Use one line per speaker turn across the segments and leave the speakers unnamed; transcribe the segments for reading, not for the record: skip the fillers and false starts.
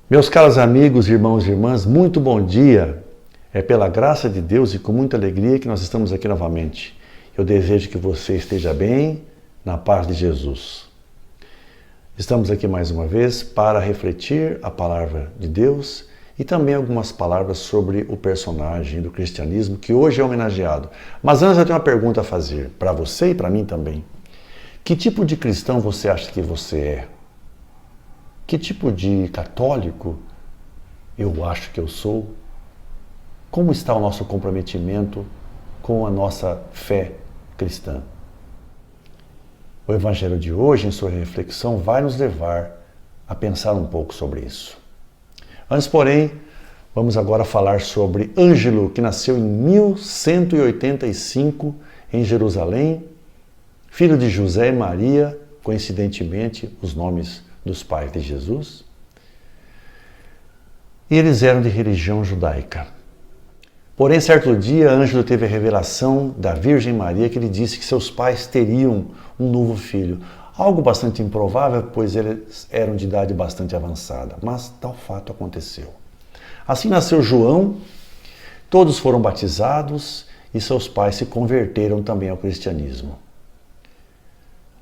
Meus caros amigos, irmãos e irmãs, muito bom dia. É pela graça de Deus e com muita alegria que nós estamos aqui novamente. Eu desejo que você esteja bem, na paz de Jesus. Estamos aqui mais uma vez para refletir a palavra de Deus e também algumas palavras sobre o personagem do cristianismo que hoje é homenageado. Mas antes eu tenho uma pergunta a fazer para você e para mim também. Que tipo de cristão você acha que você é? Que tipo de católico eu acho que eu sou? Como está o nosso comprometimento com a nossa fé cristã? O Evangelho de hoje, em sua reflexão, vai nos levar a pensar um pouco sobre isso. Antes, porém, vamos agora falar sobre Ângelo, que nasceu em 1185 em Jerusalém, filho de José e Maria, coincidentemente, os nomes dos pais de Jesus. E eles eram de religião judaica. Porém, certo dia, Ângelo teve a revelação da Virgem Maria que lhe disse que seus pais teriam um novo filho. Algo bastante improvável, pois eles eram de idade bastante avançada. Mas tal fato aconteceu. Assim nasceu João, todos foram batizados e seus pais se converteram também ao cristianismo.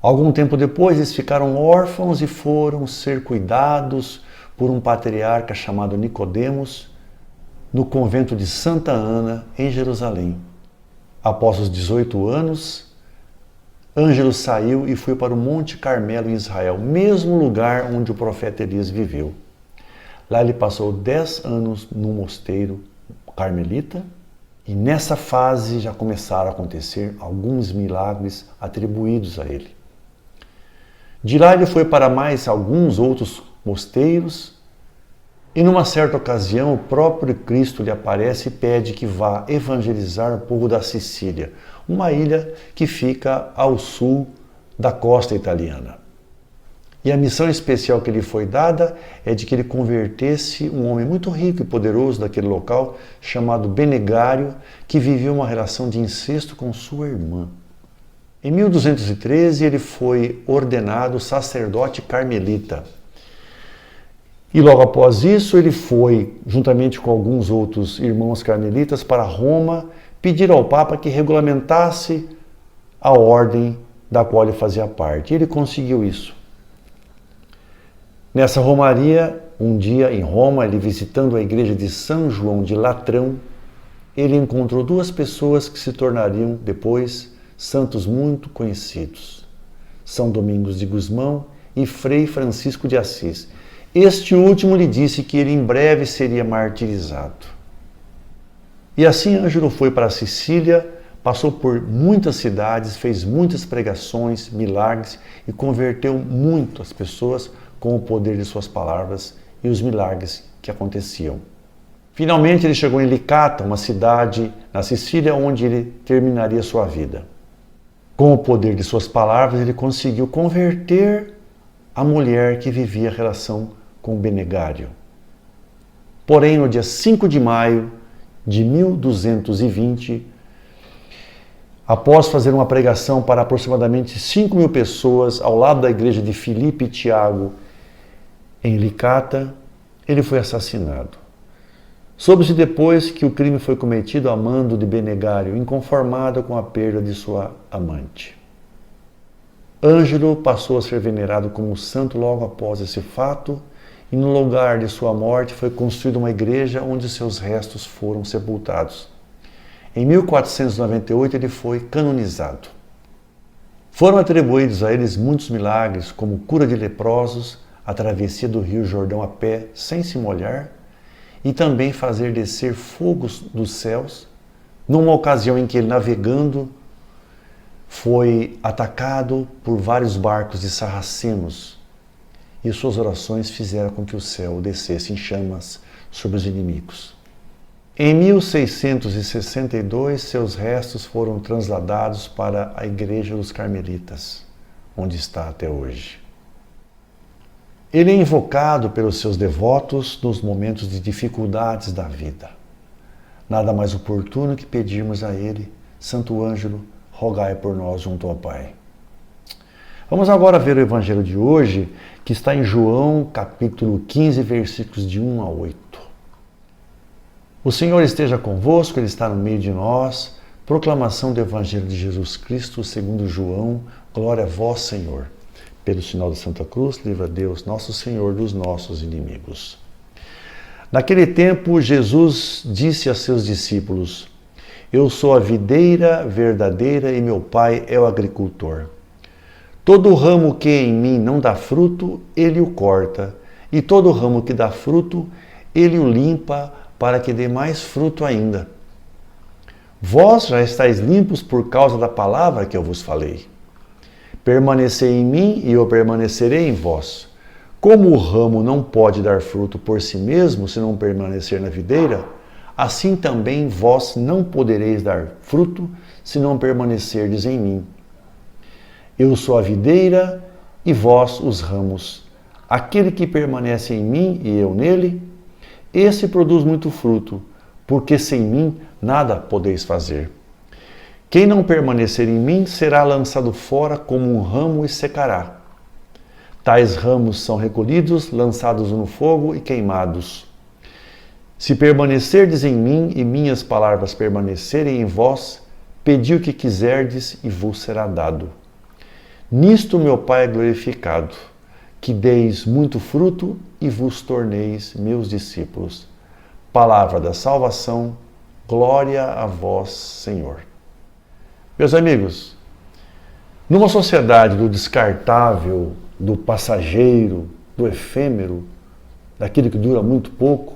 Algum tempo depois, eles ficaram órfãos e foram ser cuidados por um patriarca chamado Nicodemos, no convento de Santa Ana, em Jerusalém. Após os 18 anos, Ângelo saiu e foi para o Monte Carmelo, em Israel, mesmo lugar onde o profeta Elias viveu. Lá ele passou 10 anos no mosteiro carmelita, e nessa fase já começaram a acontecer alguns milagres atribuídos a ele. De lá ele foi para mais alguns outros mosteiros, e numa certa ocasião o próprio Cristo lhe aparece e pede que vá evangelizar o povo da Sicília, uma ilha que fica ao sul da costa italiana. E a missão especial que lhe foi dada é de que ele convertesse um homem muito rico e poderoso daquele local, chamado Benegário, que vivia uma relação de incesto com sua irmã. Em 1213 ele foi ordenado sacerdote carmelita. E logo após isso ele foi, juntamente com alguns outros irmãos carmelitas, para Roma pedir ao Papa que regulamentasse a ordem da qual ele fazia parte. E ele conseguiu isso. Nessa romaria, um dia em Roma, ele visitando a igreja de São João de Latrão, ele encontrou duas pessoas que se tornariam depois santos muito conhecidos, São Domingos de Gusmão e Frei Francisco de Assis. Este último lhe disse que ele em breve seria martirizado. E assim Ângelo foi para a Sicília, passou por muitas cidades, fez muitas pregações, milagres e converteu muitas pessoas com o poder de suas palavras e os milagres que aconteciam. Finalmente ele chegou em Licata, uma cidade na Sicília onde ele terminaria sua vida. Com o poder de suas palavras, ele conseguiu converter a mulher que vivia a relação com o Benegário. Porém, no dia 5 de maio de 1220, após fazer uma pregação para aproximadamente 5.000 pessoas ao lado da igreja de Filipe e Tiago, em Licata, ele foi assassinado. Soube-se depois que o crime foi cometido a mando de Benegário, inconformado com a perda de sua amante. Ângelo passou a ser venerado como santo logo após esse fato, e no lugar de sua morte foi construída uma igreja onde seus restos foram sepultados. Em 1498 ele foi canonizado. Foram atribuídos a eles muitos milagres, como cura de leprosos, a travessia do rio Jordão a pé, sem se molhar, e também fazer descer fogos dos céus, numa ocasião em que ele, navegando, foi atacado por vários barcos de sarracenos, e suas orações fizeram com que o céu descesse em chamas sobre os inimigos. Em 1662, seus restos foram transladados para a Igreja dos Carmelitas, onde está até hoje. Ele é invocado pelos seus devotos nos momentos de dificuldades da vida. Nada mais oportuno que pedirmos a ele, Santo Ângelo, rogai por nós junto ao Pai. Vamos agora ver o Evangelho de hoje, que está em João, capítulo 15, versículos de 1 a 8. O Senhor esteja convosco, Ele está no meio de nós. Proclamação do Evangelho de Jesus Cristo, segundo João. Glória a vós, Senhor. Pelo sinal da Santa Cruz, livra Deus, nosso Senhor, dos nossos inimigos. Naquele tempo, Jesus disse a seus discípulos: Eu sou a videira verdadeira e meu Pai é o agricultor. Todo ramo que em mim não dá fruto, Ele o corta, e todo ramo que dá fruto, Ele o limpa, para que dê mais fruto ainda. Vós já estáis limpos por causa da palavra que eu vos falei. Permanecei em mim e eu permanecerei em vós. Como o ramo não pode dar fruto por si mesmo se não permanecer na videira, assim também vós não podereis dar fruto se não permanecerdes em mim. Eu sou a videira e vós os ramos. Aquele que permanece em mim e eu nele, esse produz muito fruto, porque sem mim nada podeis fazer. Quem não permanecer em mim será lançado fora como um ramo e secará. Tais ramos são recolhidos, lançados no fogo e queimados. Se permanecerdes em mim e minhas palavras permanecerem em vós, pedi o que quiserdes e vos será dado. Nisto meu Pai é glorificado, que deis muito fruto e vos torneis meus discípulos. Palavra da salvação, glória a vós, Senhor. Meus amigos, numa sociedade do descartável, do passageiro, do efêmero, daquilo que dura muito pouco,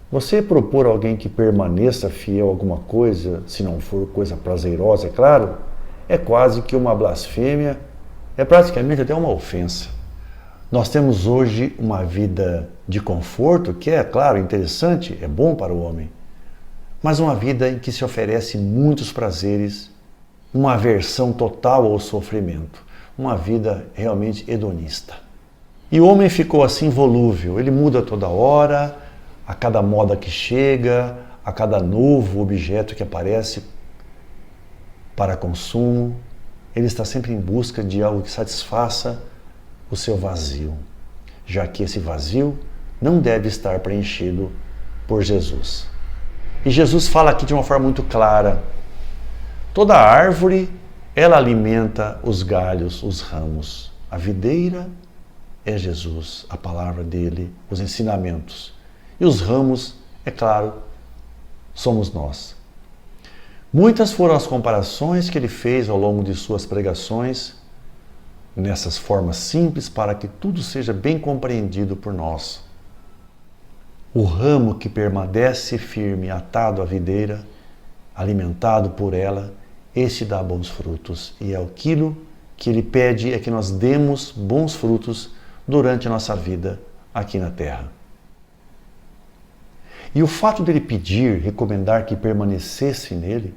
você propor a alguém que permaneça fiel a alguma coisa, se não for coisa prazerosa, é claro, é quase que uma blasfêmia, é praticamente até uma ofensa. Nós temos hoje uma vida de conforto, que é, claro, interessante, é bom para o homem, mas uma vida em que se oferece muitos prazeres, uma aversão total ao sofrimento, uma vida realmente hedonista. E o homem ficou assim volúvel, ele muda toda hora, a cada moda que chega, a cada novo objeto que aparece para consumo, ele está sempre em busca de algo que satisfaça o seu vazio, já que esse vazio não deve estar preenchido por Jesus. E Jesus fala aqui de uma forma muito clara: toda árvore, ela alimenta os galhos, os ramos. A videira é Jesus, a palavra dele, os ensinamentos. E os ramos, é claro, somos nós. Muitas foram as comparações que ele fez ao longo de suas pregações, nessas formas simples, para que tudo seja bem compreendido por nós. O ramo que permanece firme, atado à videira, alimentado por ela, este dá bons frutos. E é aquilo que ele pede, é que nós demos bons frutos durante a nossa vida aqui na terra. E o fato dele pedir, recomendar que permanecesse nele,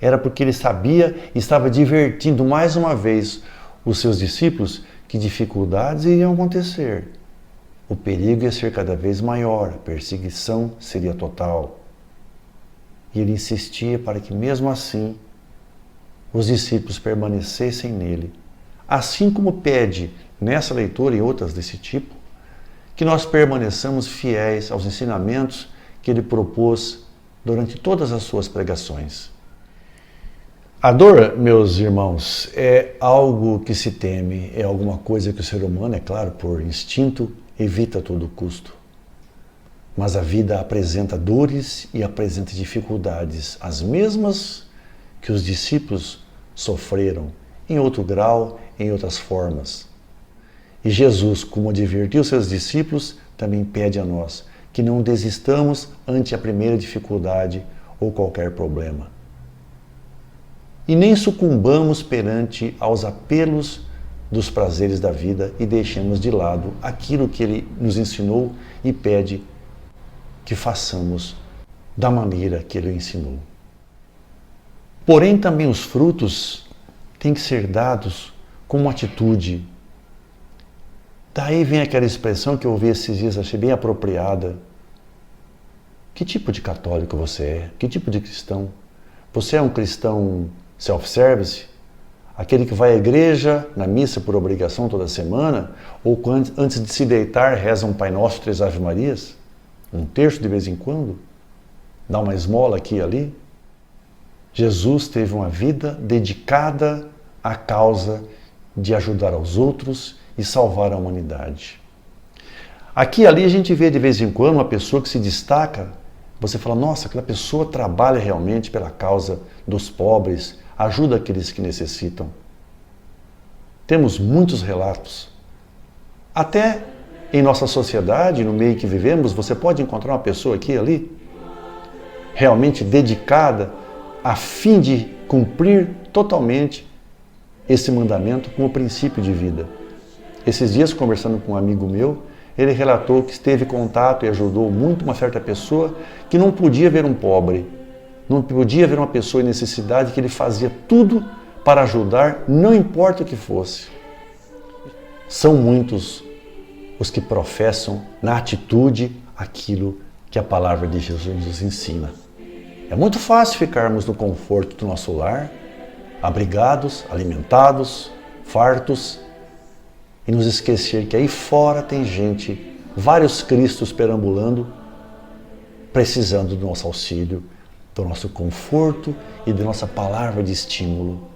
era porque ele sabia e estava divertindo mais uma vez os seus discípulos que dificuldades iriam acontecer. O perigo ia ser cada vez maior, a perseguição seria total. E ele insistia para que mesmo assim os discípulos permanecessem nele. Assim como pede nessa leitura e outras desse tipo, que nós permaneçamos fiéis aos ensinamentos que ele propôs durante todas as suas pregações. A dor, meus irmãos, é algo que se teme, é alguma coisa que o ser humano, é claro, por instinto, evita a todo custo. Mas a vida apresenta dores e apresenta dificuldades, as mesmas que os discípulos sofreram, em outro grau, em outras formas. E Jesus, como advertiu seus discípulos, também pede a nós que não desistamos ante a primeira dificuldade ou qualquer problema. E nem sucumbamos perante aos apelos dos prazeres da vida e deixemos de lado aquilo que ele nos ensinou e pede que façamos da maneira que ele ensinou. Porém, também os frutos têm que ser dados com uma atitude. Daí vem aquela expressão que eu ouvi esses dias, achei bem apropriada. Que tipo de católico você é? Que tipo de cristão? Você é um cristão self-service? Aquele que vai à igreja, na missa por obrigação toda semana, ou antes de se deitar reza um Pai Nosso, 3 Ave Marias, um terço de vez em quando, dá uma esmola aqui e ali. Jesus teve uma vida dedicada à causa de ajudar aos outros e salvar a humanidade. Aqui e ali a gente vê de vez em quando uma pessoa que se destaca, você fala, nossa, aquela pessoa trabalha realmente pela causa dos pobres, ajuda aqueles que necessitam. Temos muitos relatos. Até em nossa sociedade, no meio que vivemos, você pode encontrar uma pessoa aqui e ali, realmente dedicada a fim de cumprir totalmente esse mandamento como princípio de vida. Esses dias, conversando com um amigo meu, ele relatou que teve contato e ajudou muito uma certa pessoa que não podia ver um pobre, não podia ver uma pessoa em necessidade, que ele fazia tudo para ajudar, não importa o que fosse. São muitos os que professam na atitude aquilo que a palavra de Jesus nos ensina. É muito fácil ficarmos no conforto do nosso lar, abrigados, alimentados, fartos, e nos esquecer que aí fora tem gente, vários cristos perambulando, precisando do nosso auxílio, do nosso conforto e da nossa palavra de estímulo.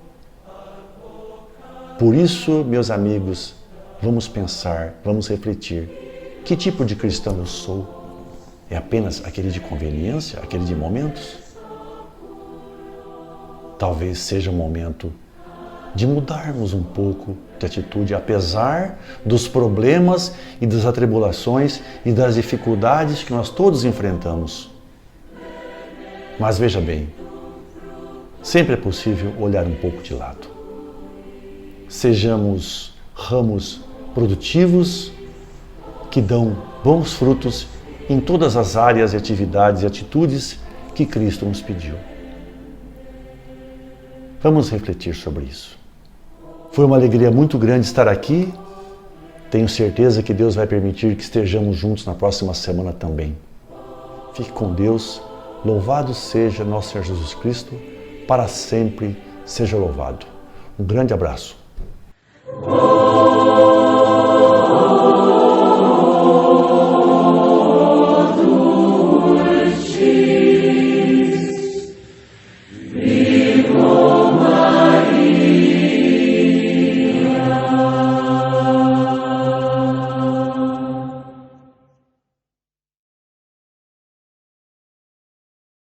Por isso, meus amigos, vamos pensar, vamos refletir. Que tipo de cristão eu sou? É apenas aquele de conveniência, aquele de momentos? Talvez seja o momento de mudarmos um pouco de atitude, apesar dos problemas e das atribulações e das dificuldades que nós todos enfrentamos. Mas veja bem, sempre é possível olhar um pouco de lado. Sejamos ramos produtivos que dão bons frutos em todas as áreas, atividades e atitudes que Cristo nos pediu. Vamos refletir sobre isso. Foi uma alegria muito grande estar aqui. Tenho certeza que Deus vai permitir que estejamos juntos na próxima semana também. Fique com Deus. Louvado seja nosso Senhor Jesus Cristo. Para sempre seja louvado. Um grande abraço.